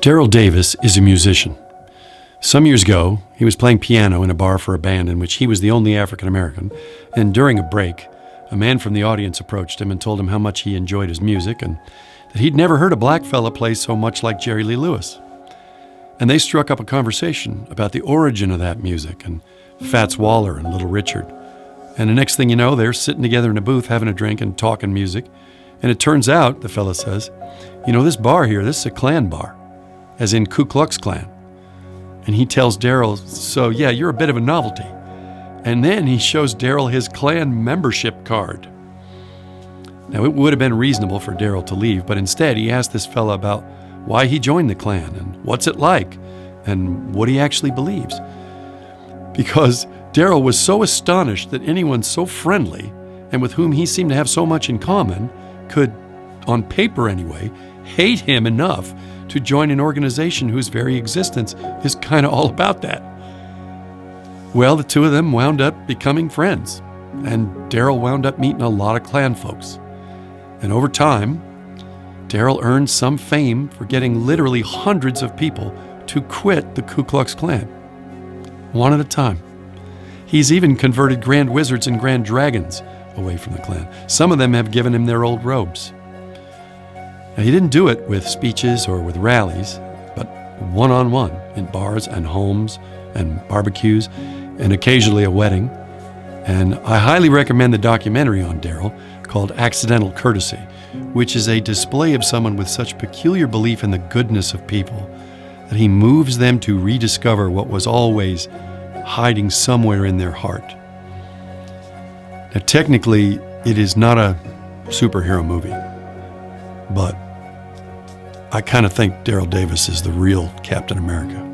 Daryl Davis is a musician. Some years ago, he was playing piano in a bar for a band in which he was the only African American, and during a break, a man from the audience approached him and told him how much he enjoyed his music and that he'd never heard a black fella play so much like Jerry Lee Lewis. And they struck up a conversation about the origin of that music and Fats Waller and Little Richard. And the next thing you know, they're sitting together in a booth having a drink and talking music. And it turns out, the fella says, this bar here, this is a Klan bar, as in Ku Klux Klan. And he tells Daryl, so yeah, you're a bit of a novelty. And then he shows Daryl his Klan membership card. Now, it would have been reasonable for Daryl to leave, but instead he asked this fella about why he joined the Klan and what's it like and what he actually believes. Because Daryl was so astonished that anyone so friendly and with whom he seemed to have so much in common could, on paper anyway, hate him enough to join an organization whose very existence is kind of all about that. Well, the two of them wound up becoming friends, and Daryl wound up meeting a lot of Klan folks. And over time, Daryl earned some fame for getting literally hundreds of people to quit the Ku Klux Klan, one at a time. He's even converted Grand Wizards and Grand Dragons away from the Klan. Some of them have given him their old robes. Now, he didn't do it with speeches or with rallies, but one-on-one in bars and homes and barbecues and occasionally a wedding. And I highly recommend the documentary on Daryl called Accidental Courtesy, which is a display of someone with such peculiar belief in the goodness of people that he moves them to rediscover what was always hiding somewhere in their heart. Now, technically, it is not a superhero movie, but I kind of think Daryl Davis is the real Captain America.